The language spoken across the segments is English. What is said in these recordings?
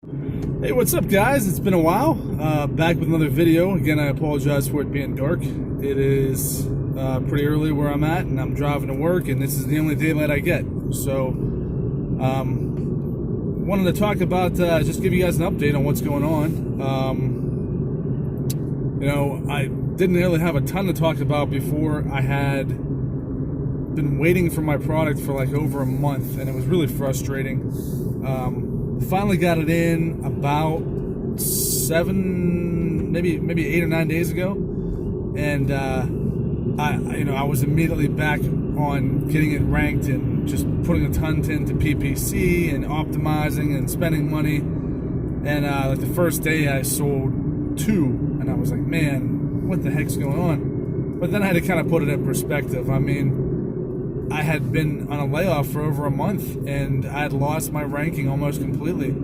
Hey, what's up, guys? It's been a while. Back with another video. Again, I apologize for it being dark. It is pretty early where I'm at, and I'm driving to work, and this is the only daylight I get. So, wanted to talk about, just give you guys an update on what's going on. I didn't really have a ton to talk about before. I had been waiting for my product for like over a month, and it was really frustrating. Finally got it in about 8 or 9 days ago, and I was immediately back on getting it ranked and just putting a ton into PPC and optimizing and spending money. And like the first day, I sold 2, and I was like, man, what the heck's going on? But then I had to kind of put it in perspective. I mean, I had been on a layoff for over a month, and I had lost my ranking almost completely.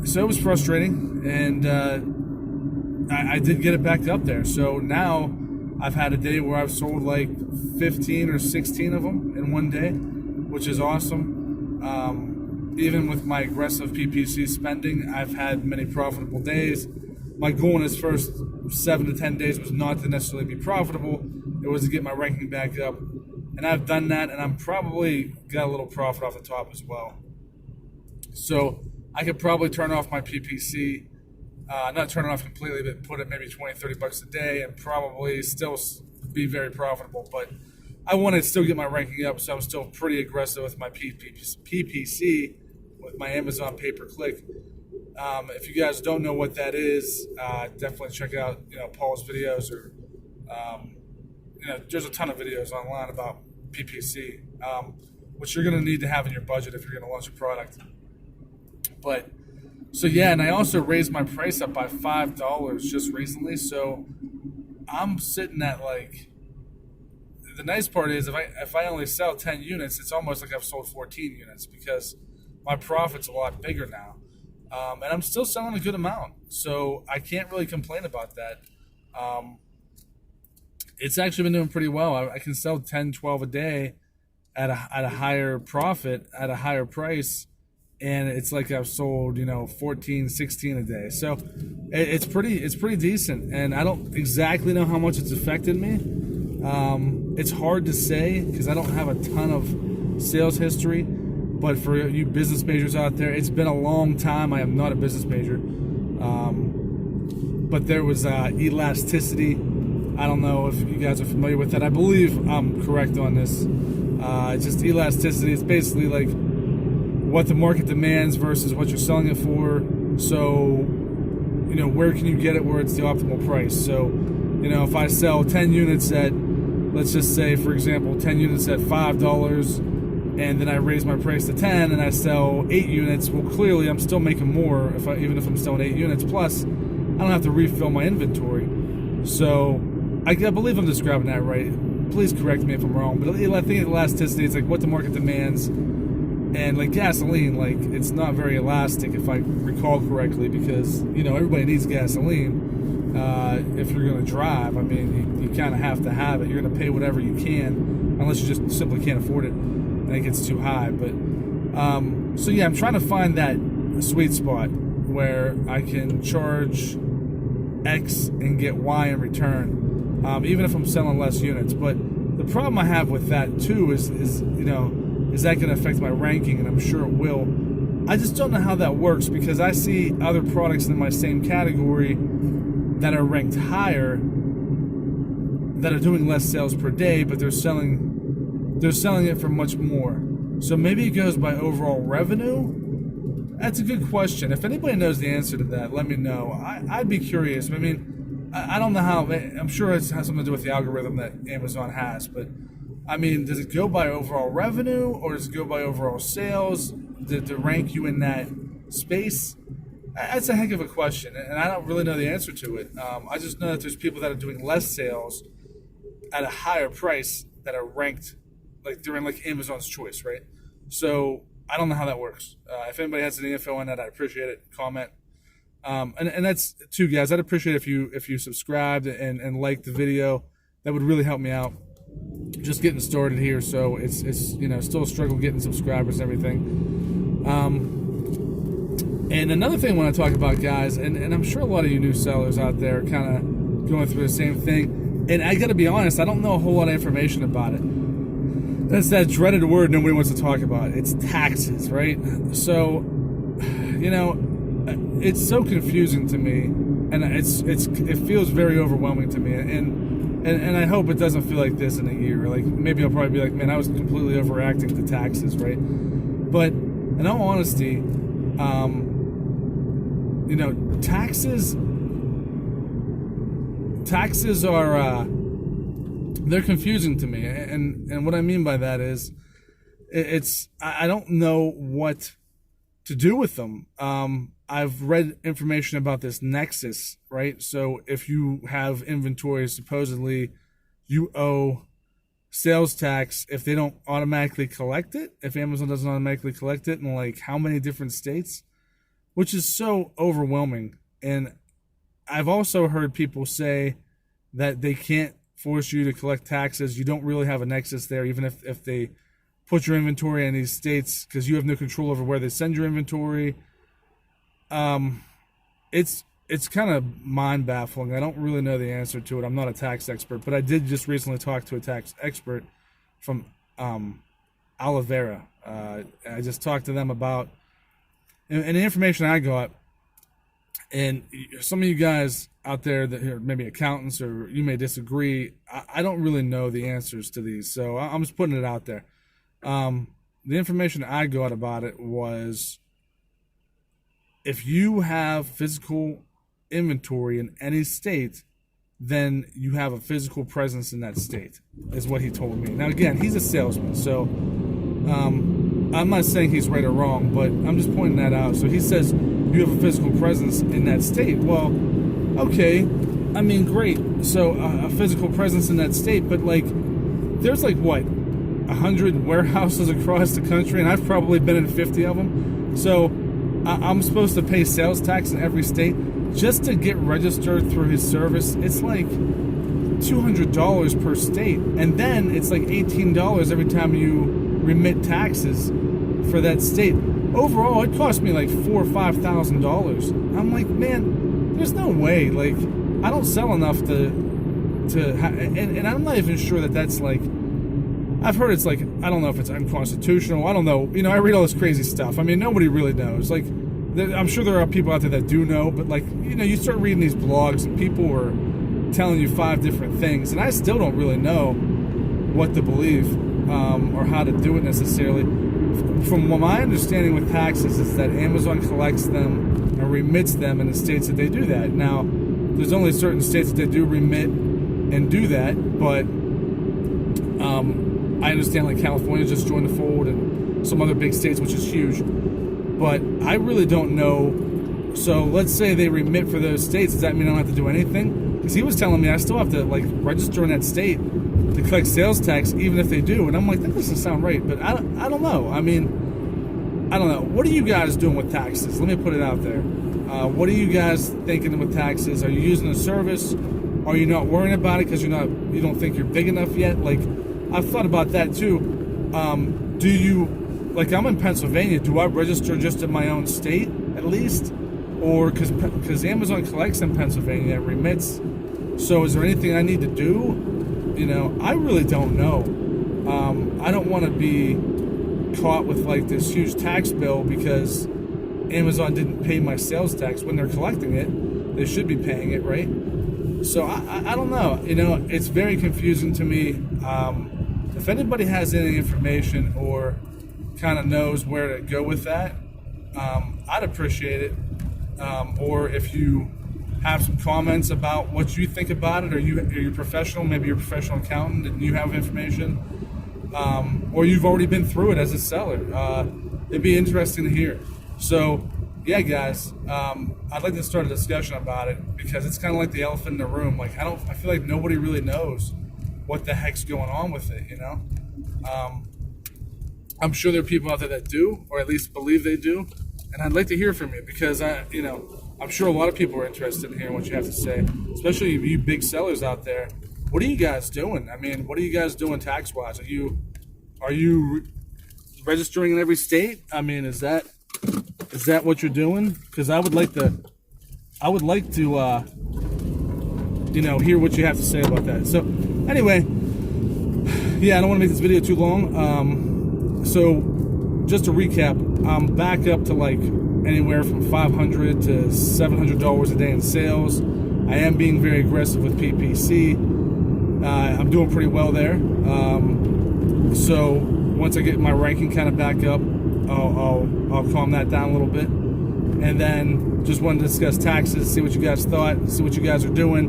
So it was frustrating, and I did get it back up there. So now I've had a day where I've sold like 15 or 16 of them in one day, which is awesome. Even with my aggressive PPC spending, I've had many profitable days. My goal in this first 7 to 10 days was not to necessarily be profitable. It was to get my ranking back up. And I've done that, and I'm probably got a little profit off the top as well. So I could probably turn off my PPC, not turn it off completely, but put it maybe 20, 30 bucks a day and probably still be very profitable. But I want to still get my ranking up, so I'm still pretty aggressive with my PPC, with my Amazon pay-per-click. If you guys don't know what that is, definitely check out Paul's videos, or there's a ton of videos online about PPC, which you're going to need to have in your budget if you're going to launch a product. But so yeah, and I also raised my price up by $5 just recently, so I'm sitting at like, the nice part is if I only sell 10 units, it's almost like I've sold 14 units because my profit's a lot bigger now. And I'm still selling a good amount, so I can't really complain about that. It's actually been doing pretty well. I can sell 10, 12 a day at a higher profit, at a higher price, and it's like I've sold 14, 16 a day. So it's pretty decent, and I don't exactly know how much it's affected me. It's hard to say because I don't have a ton of sales history. But for you business majors out there, it's been a long time. I am not a business major. But there was Elasticity. I don't know if you guys are familiar with that. I believe I'm correct on this. It's just Elasticity. It's basically like what the market demands versus what you're selling it for. So, where can you get it where it's the optimal price? So, if I sell 10 units at, let's just say, for example, 10 units at $5, and then I raise my price to 10 and I sell 8 units, well, clearly I'm still making more even if I'm selling 8 units. Plus, I don't have to refill my inventory. So I believe I'm describing that right. Please correct me if I'm wrong. But I think elasticity is like what the market demands. And like gasoline, like it's not very elastic if I recall correctly, because everybody needs gasoline if you're going to drive. I mean, you kind of have to have it. You're going to pay whatever you can, unless you just simply can't afford it. I think it's too high, but so yeah, I'm trying to find that sweet spot where I can charge X and get Y in return, even if I'm selling less units. But the problem I have with that too is that going to affect my ranking? And I'm sure it will. I just don't know how that works, because I see other products in my same category that are ranked higher, that are doing less sales per day, but they're selling it for much more. So maybe it goes by overall revenue? That's a good question. If anybody knows the answer to that, let me know. I'd be curious. I mean, I don't know how. I'm sure it has something to do with the algorithm that Amazon has. But, I mean, does it go by overall revenue, or does it go by overall sales to rank you in that space? That's a heck of a question, and I don't really know the answer to it. I just know that there's people that are doing less sales at a higher price that are ranked, like they're in like Amazon's choice, right? So I don't know how that works. If anybody has any info on that, I'd appreciate it. Comment. And that's too, guys. I'd appreciate if you subscribed and liked the video. That would really help me out. Just getting started here, so it's still a struggle getting subscribers and everything. And another thing I want to talk about, guys, and I'm sure a lot of you new sellers out there are kind of going through the same thing. And I got to be honest, I don't know a whole lot of information about it. That's that dreaded word nobody wants to talk about. It's taxes, right? So, it's so confusing to me, and it feels very overwhelming to me. And I hope it doesn't feel like this in a year. Like, maybe I'll probably be like, man, I was completely overreacting to taxes, right? But in all honesty, taxes are they're confusing to me, and what I mean by that is I don't know what to do with them. I've read information about this nexus, right? So if you have inventory, supposedly you owe sales tax if they don't automatically collect it, if Amazon doesn't automatically collect it in like how many different states, which is so overwhelming. And I've also heard people say that they can't force you to collect taxes. You don't really have a nexus there, even if they put your inventory in these states, because you have no control over where they send your inventory. It's kind of mind baffling. I don't really know the answer to it. I'm not a tax expert, but I did just recently talk to a tax expert from Oliveira. I just talked to them about, and the information I got, and some of you guys out there that are maybe accountants, or you may disagree, I don't really know the answers to these, so I'm just putting it out there. The information I got about it was, if you have physical inventory in any state, then you have a physical presence in that state, is what he told me. Now, again, he's a salesman, so I'm not saying he's right or wrong, but I'm just pointing that out. So he says you have a physical presence in that state. Well, okay, I mean, great. So a physical presence in that state, but like, there's like what, 100 warehouses across the country, and I've probably been in 50 of them. So I'm supposed to pay sales tax in every state just to get registered through his service. It's like $200 per state, and then it's like $18 every time you remit taxes for that state. Overall, it cost me like $4,000 or $5,000. I'm like, man, there's no way. Like, I don't sell enough and I'm not even sure that's like, I've heard it's like, I don't know if it's unconstitutional. I don't know. I read all this crazy stuff. I mean, nobody really knows. Like, I'm sure there are people out there that do know, but like, you start reading these blogs and people are telling you 5 different things, and I still don't really know what to believe or how to do it necessarily. From what my understanding with taxes is that Amazon collects them and remits them in the states that they do that. Now, there's only certain states that they do remit and do that, but I understand like California just joined the fold, and some other big states, which is huge. But I really don't know. So let's say they remit for those states. Does that mean I don't have to do anything? Because he was telling me I still have to like register in that state to collect sales tax, even if they do. And I'm like, that doesn't sound right. But I don't know. I mean, I don't know. What are you guys doing with taxes? Let me put it out there. What are you guys thinking with taxes? Are you using a service? Are you not worrying about it because you don't think you're big enough yet? Like, I've thought about that too. Do you, like, I'm in Pennsylvania, do I register just in my own state at least? Or because Amazon collects in Pennsylvania and remits, so is there anything I need to do? I really don't know. I don't want to be caught with like this huge tax bill because Amazon didn't pay my sales tax. When they're collecting it, they should be paying it, right? So I don't know. It's very confusing to me. If anybody has any information or kind of knows where to go with that, I'd appreciate it. Or if you have some comments about what you think about it, or you're professional, maybe you're a professional accountant and you have information, or you've already been through it as a seller, it'd be interesting to hear. So yeah, guys, I'd like to start a discussion about it because it's kind of like the elephant in the room. Like, I feel like nobody really knows what the heck's going on with it, I'm sure there are people out there that do, or at least believe they do, and I'd like to hear from you because I'm sure a lot of people are interested in hearing what you have to say, especially you big sellers out there. What are you guys doing? I mean, what are you guys doing tax-wise? Are you registering in every state? I mean, is that Is that what you're doing? Because I would like to, hear what you have to say about that. So anyway, yeah, I don't want to make this video too long. So just to recap, I'm back up to like anywhere from $500 to $700 a day in sales. I am being very aggressive with PPC. I'm doing pretty well there. So once I get my ranking kind of back up, I'll calm that down a little bit. And then just wanted to discuss taxes, see what you guys thought, see what you guys are doing.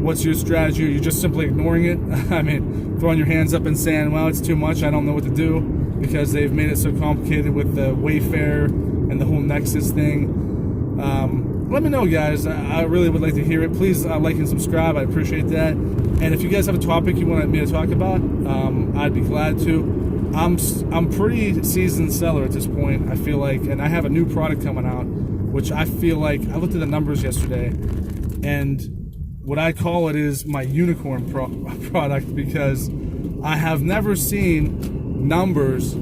What's your strategy? Are you just simply ignoring it? I mean, throwing your hands up and saying, well, it's too much, I don't know what to do, because they've made it so complicated with the Wayfair and the whole Nexus thing. Let me know, guys. I really would like to hear it. Please like and subscribe. I appreciate that. And if you guys have a topic you want me to talk about, I'd be glad to. I'm pretty seasoned seller at this point, I feel like, and I have a new product coming out, which I feel like, I looked at the numbers yesterday, and what I call it is my unicorn product, because I have never seen numbers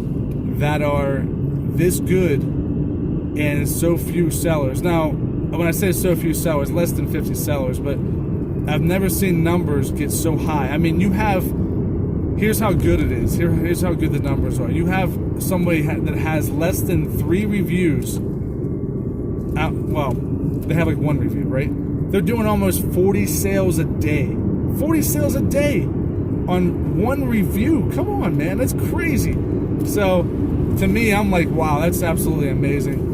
that are this good and so few sellers. Now, when I say so few sellers, less than 50 sellers, but I've never seen numbers get so high. I mean, you have, here's how good it is. Here's how good the numbers are. You have somebody that has less than 3 reviews. Well, they have like 1 review, right? They're doing almost 40 sales a day. 40 sales a day on 1 review. Come on, man, that's crazy. So to me, I'm like, wow, that's absolutely amazing.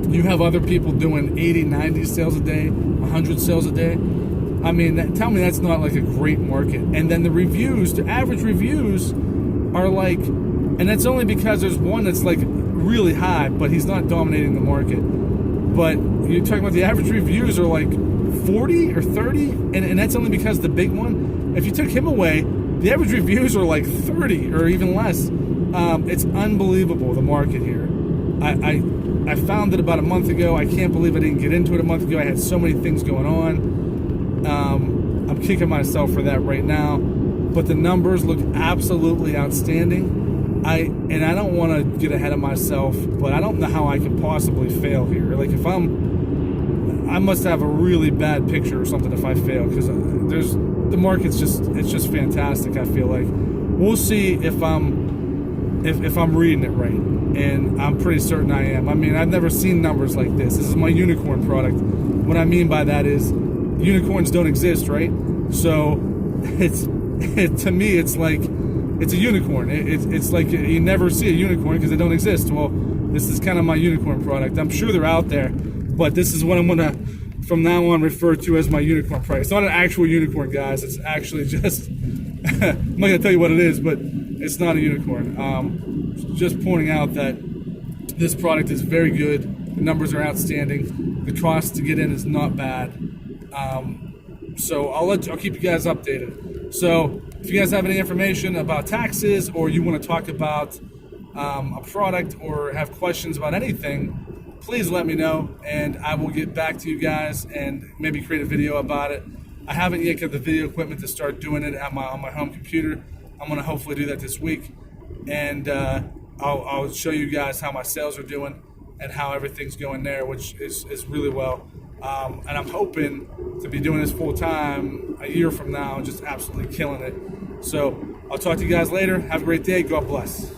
You have other people doing 80, 90 sales a day, 100 sales a day. I mean, tell me that's not like a great market. And then the reviews, the average reviews are like, and that's only because there's one that's like really high, but he's not dominating the market. But you're talking about the average reviews are like 40 or 30, and that's only because the big one, if you took him away, the average reviews are like 30 or even less. It's unbelievable, the market here. I found it about a month ago. I can't believe I didn't get into it a month ago. I had so many things going on. I'm kicking myself for that right now. But the numbers look absolutely outstanding. I don't want to get ahead of myself, but I don't know how I can possibly fail here. Like, if I must have a really bad picture or something if I fail, because the market's it's just fantastic. I feel like we'll see if I'm reading it right, and I'm pretty certain I am. I mean, I've never seen numbers like this. This is my unicorn product. What I mean by that is unicorns don't exist, right? So to me, it's like, it's a unicorn. It's like you never see a unicorn because they don't exist. Well, this is kind of my unicorn product. I'm sure they're out there, but this is what I'm gonna, from now on, refer to as my unicorn product. It's not an actual unicorn, guys. It's actually just, I'm not gonna tell you what it is, but it's not a unicorn. Just pointing out that this product is very good. The numbers are outstanding. The cost to get in is not bad. So I'll keep you guys updated. So if you guys have any information about taxes, or you want to talk about a product, or have questions about anything, please let me know, and I will get back to you guys and maybe create a video about it. I haven't yet got the video equipment to start doing it on my home computer. I'm going to hopefully do that this week, and I'll show you guys how my sales are doing and how everything's going there, which is really well. And I'm hoping to be doing this full time a year from now, just absolutely killing it. So I'll talk to you guys later. Have a great day. God bless.